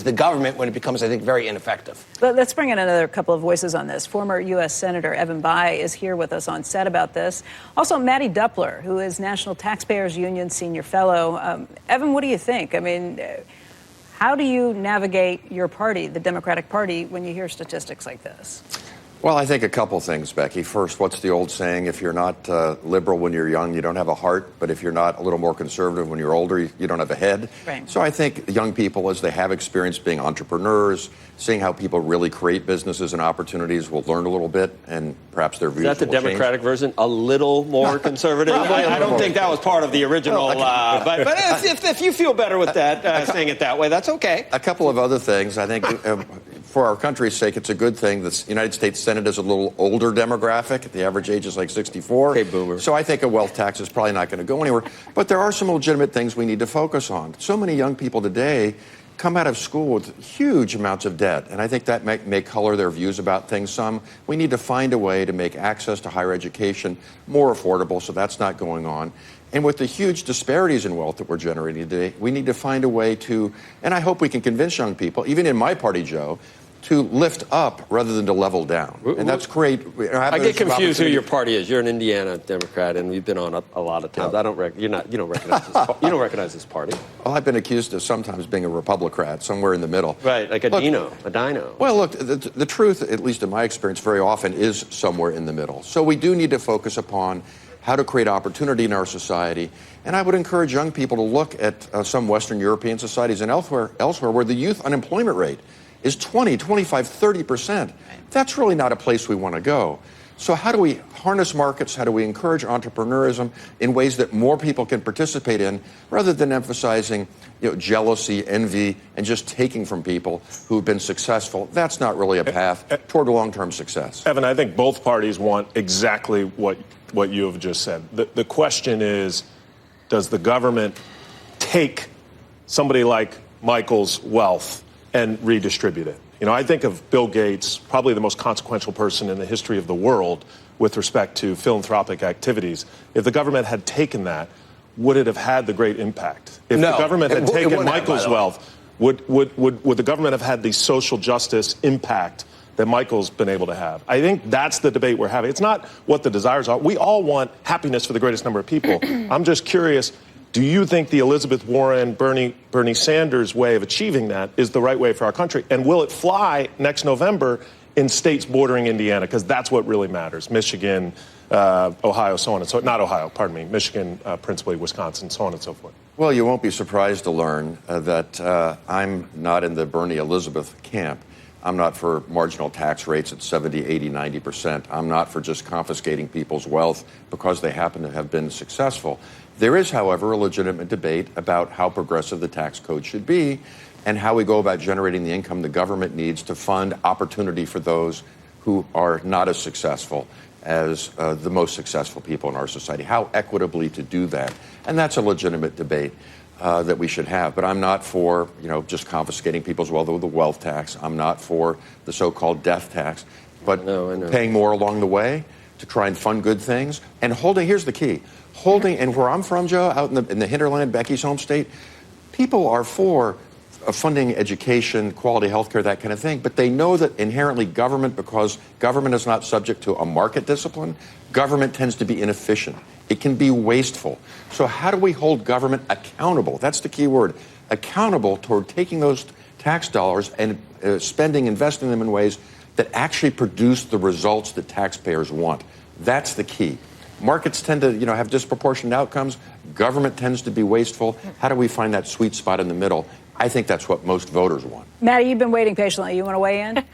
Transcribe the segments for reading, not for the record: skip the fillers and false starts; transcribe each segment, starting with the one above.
the government when it becomes, I think, very ineffective. Let's bring in another couple of voices on this. Former U.S. Senator Evan Bayh is here with us on set about this. Also, Mattie Duppler, who is National Taxpayers Union Senior Fellow. Evan, what do you think? I mean, how do you navigate your party, the Democratic Party, when you hear statistics like this? Well, I think a couple things, Becky. First, what's the old saying? If you're not liberal when you're young, you don't have a heart. But if you're not a little more conservative when you're older, you don't have a head. Right. So I think young people, as they have experience being entrepreneurs, seeing how people really create businesses and opportunities, will learn a little bit, and perhaps their views will change. Is that the Democratic version? A little more conservative? I don't think that was part of the original. But if you feel better with that, saying it that way, that's okay. A couple of other things. I think for our country's sake, it's a good thing the United States Senate is a little older demographic. The average age is like 64. Okay, boomer. So I think a wealth tax is probably not going to go anywhere. But there are some legitimate things we need to focus on. So many young people today come out of school with huge amounts of debt, and I think that may color their views about things some. We need to find a way to make access to higher education more affordable, so that's not going on. And with the huge disparities in wealth that we're generating today, we need to find a way to, and I hope we can convince young people, even in my party, Joe, to lift up rather than to level down. And that's great. I get confused who your party is. You're an Indiana Democrat, and we've been on a lot of times. No. You don't recognize this party. Well, I've been accused of sometimes being a Republican, somewhere in the middle. Right, like a dino. Well, look, the truth, at least in my experience, very often is somewhere in the middle. So we do need to focus upon how to create opportunity in our society. And I would encourage young people to look at some Western European societies and elsewhere where the youth unemployment rate is 20, 25, 30%. That's really not a place we want to go. So how do we harness markets? How do we encourage entrepreneurism in ways that more people can participate in, rather than emphasizing jealousy, envy, and just taking from people who've been successful? That's not really a path toward long-term success. Evan, I think both parties want exactly what you have just said. The question is, does the government take somebody like Michael's wealth and redistribute it? I think of Bill Gates, probably the most consequential person in the history of the world with respect to philanthropic activities. If the government had taken that, would it have had the great impact? If the government had taken Michael's wealth, would the government have had the social justice impact that Michael's been able to have? I think that's the debate we're having. It's not what the desires are. We all want happiness for the greatest number of people. I'm just curious, do you think the Elizabeth Warren, Bernie Sanders way of achieving that is the right way for our country? And will it fly next November in states bordering Indiana? Because that's what really matters. Michigan, Ohio, so on and so not Ohio, pardon me, Michigan, principally Wisconsin, so on and so forth. Well, you won't be surprised to learn that I'm not in the Bernie Elizabeth camp. I'm not for marginal tax rates at 70, 80, 90%. I'm not for just confiscating people's wealth because they happen to have been successful. There is, however, a legitimate debate about how progressive the tax code should be and how we go about generating the income the government needs to fund opportunity for those who are not as successful as the most successful people in our society, how equitably to do that. And that's a legitimate debate that we should have. But I'm not for, just confiscating people's wealth with the wealth tax. I'm not for the so-called death tax. But I know. Paying more along the way to try and fund good things. And here's the key. And where I'm from, Joe, out in the hinterland, Becky's home state, people are for funding education, quality health care, that kind of thing. But they know that inherently because government is not subject to a market discipline, government tends to be inefficient. It can be wasteful. So how do we hold government accountable? That's the key word. Accountable toward taking those tax dollars and investing them in ways that actually produce the results that taxpayers want. That's the key. Markets tend to, have disproportionate outcomes. Government tends to be wasteful. How do we find that sweet spot in the middle? I think that's what most voters want. Mattie, you've been waiting patiently. You want to weigh in?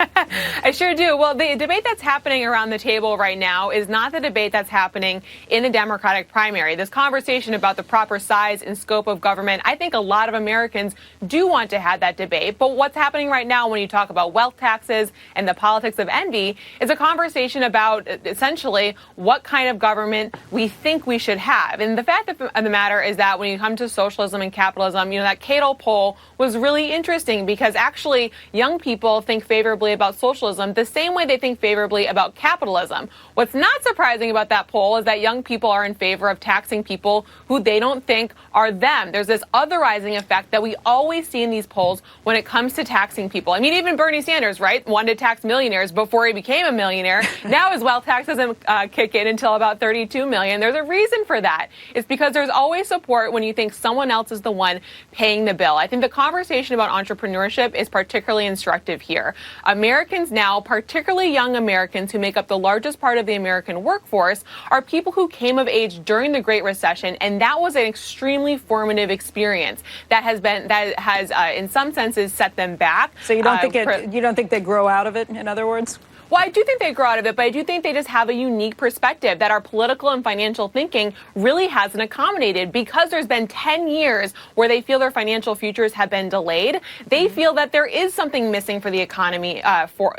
I sure do. Well, the debate that's happening around the table right now is not the debate that's happening in the Democratic primary. This conversation about the proper size and scope of government, I think a lot of Americans do want to have that debate. But what's happening right now when you talk about wealth taxes and the politics of envy is a conversation about essentially what kind of government we think we should have. And the fact of the matter is that when you come to socialism and capitalism, that Cato poll was really interesting because actually young people think favorably about about socialism the same way they think favorably about capitalism. What's not surprising about that poll is that young people are in favor of taxing people who they don't think are them. There's this otherizing effect that we always see in these polls when it comes to taxing people. I mean, even Bernie Sanders, right, wanted to tax millionaires before he became a millionaire. Now his wealth tax doesn't kick in until about $32 million. There's a reason for that. It's because there's always support when you think someone else is the one paying the bill. I think the conversation about entrepreneurship is particularly instructive here. Americans now, particularly young Americans who make up the largest part of the American workforce, are people who came of age during the Great Recession, and that was an extremely formative experience that has in some senses set them back. So you don't think they grow out of it, in other words? Well, I do think they grow out of it, but I do think they just have a unique perspective that our political and financial thinking really hasn't accommodated because there's been 10 years where they feel their financial futures have been delayed. They feel that there is something missing for the economy,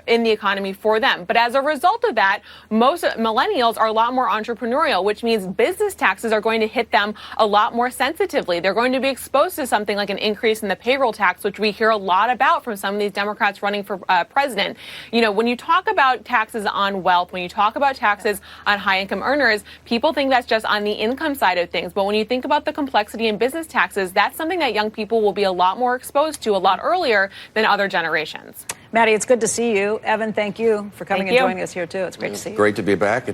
in the economy for them. But as a result of that, most millennials are a lot more entrepreneurial, which means business taxes are going to hit them a lot more sensitively. They're going to be exposed to something like an increase in the payroll tax, which we hear a lot about from some of these Democrats running for president. You know, when you talk about taxes on wealth, when you talk about taxes on high-income earners, people think that's just on the income side of things. But when you think about the complexity in business taxes, that's something that young people will be a lot more exposed to a lot earlier than other generations. Mattie, it's good to see you. Evan, thank you for coming and joining us here, too. It's great to see you. Great to be back.